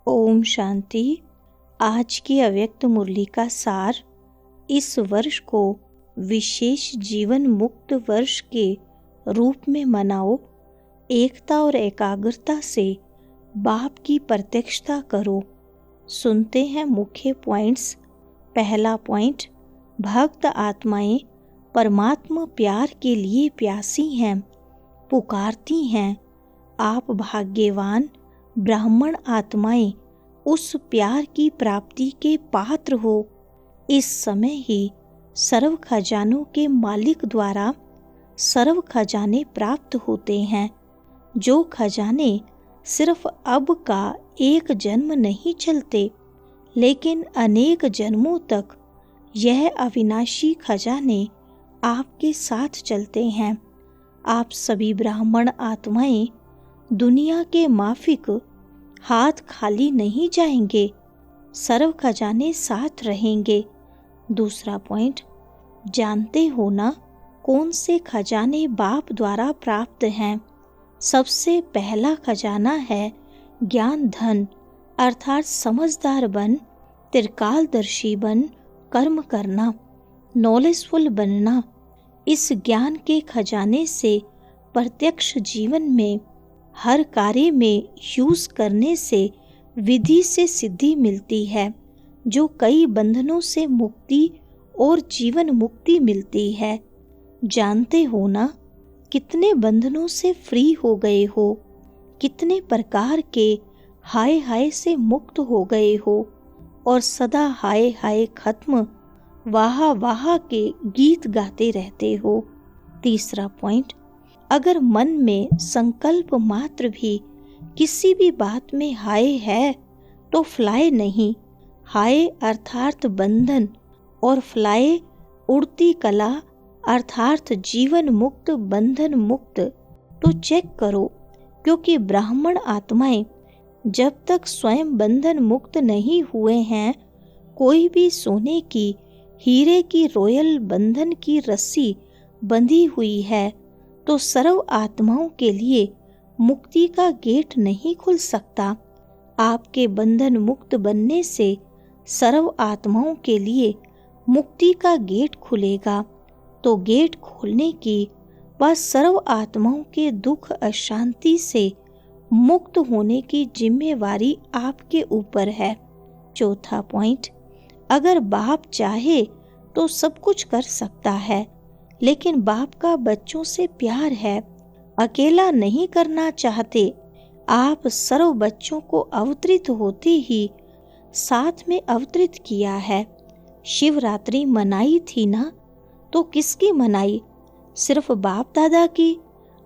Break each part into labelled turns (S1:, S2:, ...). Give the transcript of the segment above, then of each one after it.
S1: ओम शांति। आज की अव्यक्त मुरली का सार। इस वर्ष को विशेष जीवन मुक्त वर्ष के रूप में मनाओ। एकता और एकाग्रता से बाप की प्रत्यक्षता करो। सुनते हैं मुख्य पॉइंट्स। पहला पॉइंट, भक्त आत्माएं परमात्मा प्यार के लिए प्यासी हैं, पुकारती हैं। आप भाग्यवान ब्राह्मण आत्माएं उस प्यार की प्राप्ति के पात्र हो। इस समय ही सर्व खजानों के मालिक द्वारा सर्व खजाने प्राप्त होते हैं। जो खजाने सिर्फ अब का एक जन्म नहीं चलते, लेकिन अनेक जन्मों तक यह अविनाशी खजाने आपके साथ चलते हैं। आप सभी ब्राह्मण आत्माएं दुनिया के माफिक हाथ खाली नहीं जाएंगे, सर्व खजाने साथ रहेंगे। दूसरा पॉइंट, जानते हो ना कौन से खजाने बाप द्वारा प्राप्त हैं। सबसे पहला खजाना है ज्ञान धन, अर्थात समझदार बन, त्रिकालदर्शी बन, कर्म करना, नॉलेजफुल बनना। इस ज्ञान के खजाने से प्रत्यक्ष जीवन में हर कार्य में यूज करने से विधि से सिद्धि मिलती है, जो कई बंधनों से मुक्ति और जीवन मुक्ति मिलती है। जानते हो ना कितने बंधनों से फ्री हो गए हो, कितने प्रकार के हाय हाय से मुक्त हो गए हो और सदा हाय हाय खत्म वाह वाह के गीत गाते रहते हो। तीसरा पॉइंट, अगर मन में संकल्प मात्र भी किसी भी बात में हाय है तो फ्लाई नहीं। हाय अर्थात बंधन और फ्लाई उड़ती कला अर्थात जीवन मुक्त बंधन मुक्त। तो चेक करो, क्योंकि ब्राह्मण आत्माएं जब तक स्वयं बंधन मुक्त नहीं हुए हैं, कोई भी सोने की हीरे की रॉयल बंधन की रस्सी बंधी हुई है तो सर्व आत्माओं के लिए मुक्ति का गेट नहीं खुल सकता। आपके बंधन मुक्त बनने से सर्व आत्माओं के लिए मुक्ति का गेट खुलेगा। तो गेट खोलने की व सर्व आत्माओं के दुख अशांति से मुक्त होने की जिम्मेवारी आपके ऊपर है। चौथा पॉइंट, अगर बाप चाहे तो सब कुछ कर सकता है, लेकिन बाप का बच्चों से प्यार है, अकेला नहीं करना चाहते। आप सर्व बच्चों को अवतरित होते ही साथ में अवतरित किया है। शिवरात्रि मनाई थी ना, तो किसकी मनाई? सिर्फ बाप दादा की?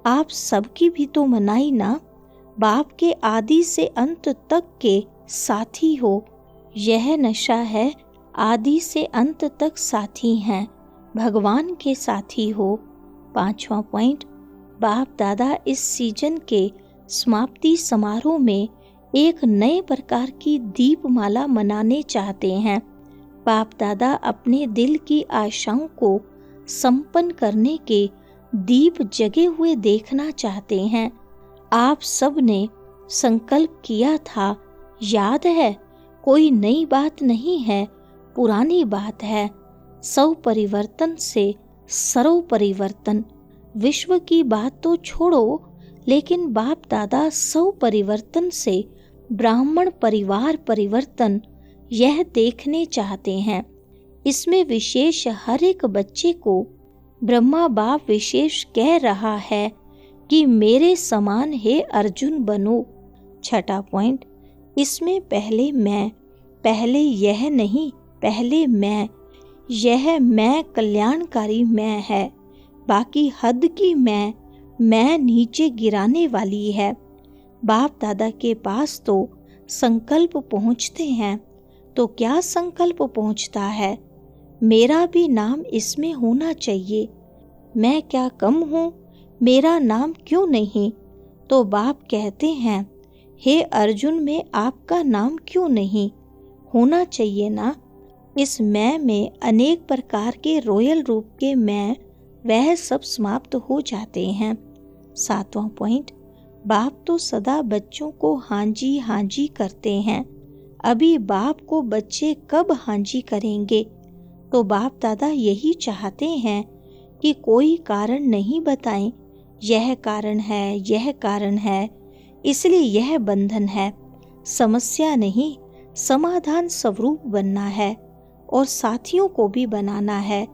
S1: आप सबकी भी तो मनाई ना। बाप के आदि से अंत तक के साथी हो। यह नशा है, आदि से अंत तक साथी हैं, भगवान के साथी हो। पांचवा पॉइंट, बाप दादा इस सीजन के समाप्ति समारोह में एक नए प्रकार की दीपमाला मनाने चाहते हैं। बाप दादा अपने दिल की आशाओं को संपन्न करने के दीप जगे हुए देखना चाहते हैं। आप सब ने संकल्प किया था, याद है? कोई नई बात नहीं है, पुरानी बात है। सब परिवर्तन से सर्व परिवर्तन। विश्व की बात तो छोड़ो, लेकिन बाप दादा सब परिवर्तन से ब्राह्मण परिवार परिवर्तन यह देखने चाहते हैं। इसमें विशेष हर एक बच्चे को ब्रह्मा बाप विशेष कह रहा है कि मेरे समान हे अर्जुन बनो। छठा पॉइंट, इसमें पहले मैं, पहले यह नहीं, पहले मैं। यह मैं कल्याणकारी मैं है, बाकी हद की मैं नीचे गिराने वाली है। बाप दादा के पास तो संकल्प पहुँचते हैं, तो क्या संकल्प पहुँचता है? मेरा भी नाम इसमें होना चाहिए। मैं क्या कम हूँ? मेरा नाम क्यों नहीं? तो बाप कहते हैं, हे अर्जुन में आपका नाम क्यों नहीं होना चाहिए ना। इस मैं में अनेक प्रकार के रॉयल रूप के मैं वह सब समाप्त हो जाते हैं। सातवां पॉइंट, बाप तो सदा बच्चों को हाँजी हाँजी करते हैं। अभी बाप को बच्चे कब हाँजी करेंगे? तो बाप दादा यही चाहते हैं कि कोई कारण नहीं बताएं, यह कारण है, यह कारण है, इसलिए यह बंधन है। समस्या नहीं, समाधान स्वरूप बनना है और साथियों को भी बनाना है,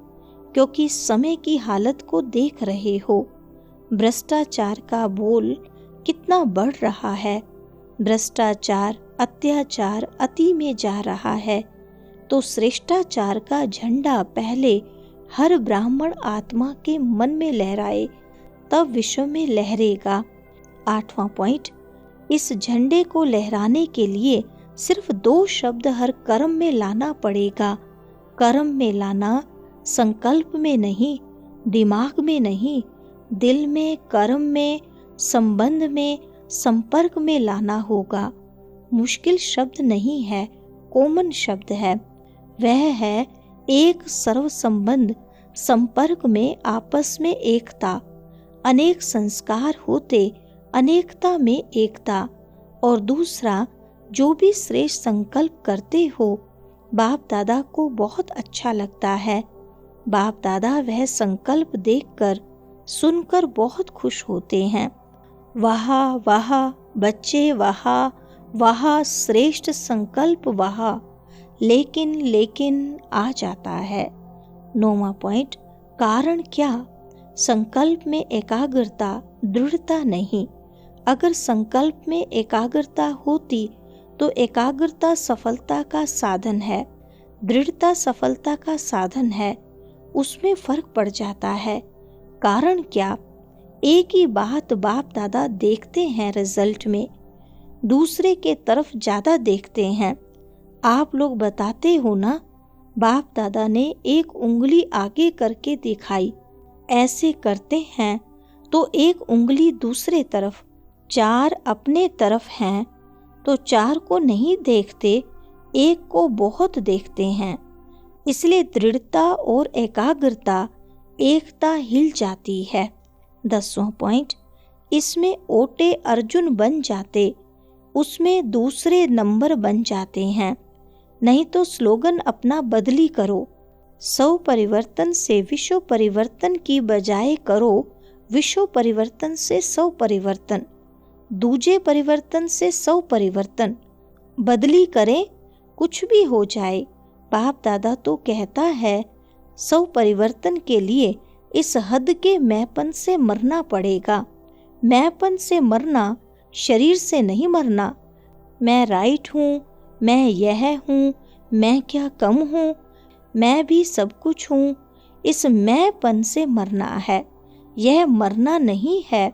S1: क्योंकि समय की हालत को देख रहे हो। भ्रष्टाचार का बोल कितना बढ़ रहा है। भ्रष्टाचार, अत्याचार अति में जा रहा है। तो श्रेष्ठाचार का झंडा पहले हर ब्राह्मण आत्मा के मन में लहराए, तब विश्व में लहरेगा। 8वां पॉइंट, इस झंडे को लहराने के लिए सिर्फ 2 शब्द हर कर्म में लाना पड़ेगा। कर्म में लाना, संकल्प में नहीं, दिमाग में नहीं, दिल में, कर्म में, संबंध में, संपर्क में लाना होगा। मुश्किल शब्द नहीं है, कॉमन शब्द है। वह है एक सर्व संबंध, संपर्क में आपस में एकता। अनेक संस्कार होते, अनेकता में एकता। और दूसरा, जो भी श्रेष्ठ संकल्प करते हो, बाप दादा को बहुत अच्छा लगता है। बाप दादा वह संकल्प देखकर, सुनकर बहुत खुश होते हैं। वाह वाह बच्चे, वाह वाह श्रेष्ठ संकल्प, वाह। लेकिन आ जाता है। 9वां पॉइंट, कारण क्या? संकल्प में एकाग्रता, दृढ़ता नहीं। अगर संकल्प में एकाग्रता होती तो एकाग्रता सफलता का साधन है, दृढ़ता सफलता का साधन है। उसमें फर्क पड़ जाता है। कारण क्या? एक ही बात बाप दादा देखते हैं रिजल्ट में, दूसरे के तरफ ज्यादा देखते हैं। आप लोग बताते हो ना, बाप दादा ने एक उंगली आगे करके दिखाई, ऐसे करते हैं तो एक उंगली दूसरे तरफ, 4 अपने तरफ हैं तो 4 को नहीं देखते, एक को बहुत देखते हैं। इसलिए दृढ़ता और एकाग्रता, एकता हिल जाती है। 10वां पॉइंट, इसमें ओटे अर्जुन बन जाते, उसमें दूसरे नंबर बन जाते हैं। नहीं तो स्लोगन अपना बदली करो। 100 परिवर्तन से विश्व परिवर्तन की बजाय करो विश्व परिवर्तन से 100 परिवर्तन, दूजे परिवर्तन से 100 परिवर्तन। बदली करें, कुछ भी हो जाए। बाप दादा तो कहता है 100 परिवर्तन के लिए इस हद के मैंपन से मरना पड़ेगा। मैंपन से मरना, शरीर से नहीं मरना। मैं राइट हूँ, मैं यह हूँ, मैं क्या कम हूँ, मैं भी सब कुछ हूँ, इस मैंपन से मरना है। यह मरना नहीं है,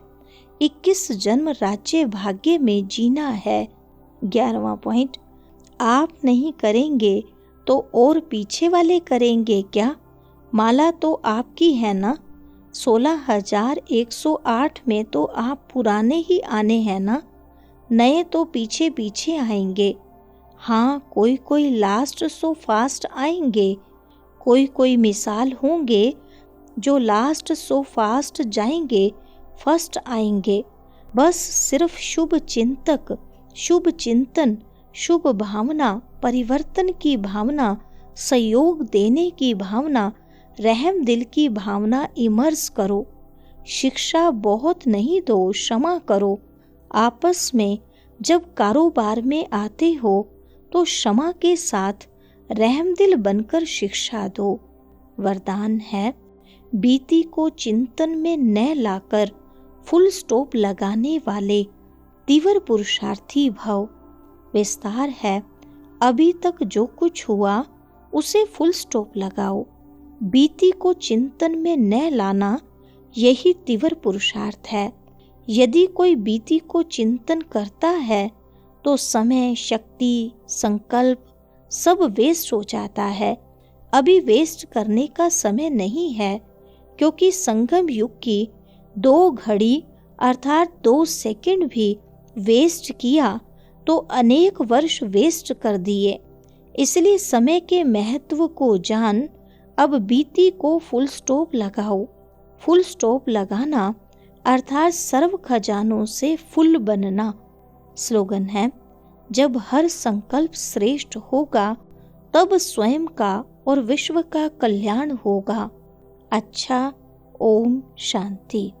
S1: 21 जन्म राज्य भाग्य में जीना है। 11वां पॉइंट, आप नहीं करेंगे तो और पीछे वाले करेंगे क्या? माला तो आपकी है ना। 16,108 में तो आप पुराने ही आने हैं ना, नए तो पीछे पीछे आएंगे। हाँ, कोई कोई लास्ट सो फास्ट आएंगे, कोई मिसाल होंगे जो लास्ट सो फास्ट जाएंगे, फर्स्ट आएंगे। बस सिर्फ शुभ चिंतक, शुभ चिंतन, शुभ भावना, परिवर्तन की भावना, सहयोग देने की भावना, रहम दिल की भावना इमर्स करो। शिक्षा बहुत नहीं दो, क्षमा करो। आपस में जब कारोबार में आते हो तो क्षमा के साथ रहम दिल बनकर शिक्षा दो। वरदान है, बीती को चिंतन में न लाकर फुल स्टॉप लगाने वाले तीव्र पुरुषार्थी भव। विस्तार है, अभी तक जो कुछ हुआ उसे फुल स्टॉप लगाओ। बीती को चिंतन में न लाना, यही तीव्र पुरुषार्थ है। यदि कोई बीती को चिंतन करता है तो समय, शक्ति, संकल्प सब वेस्ट हो जाता है। अभी वेस्ट करने का समय नहीं है, क्योंकि संगम युग की 2 घड़ी अर्थात 2 सेकंड भी वेस्ट किया तो अनेक वर्ष वेस्ट कर दिए। इसलिए समय के महत्व को जान, अब बीती को फुल स्टॉप लगाओ। फुल स्टॉप लगाना अर्थात सर्व खजानों से फुल बनना। स्लोगन है, जब हर संकल्प श्रेष्ठ होगा तब स्वयं का और विश्व का कल्याण होगा। अच्छा, ओम शांति।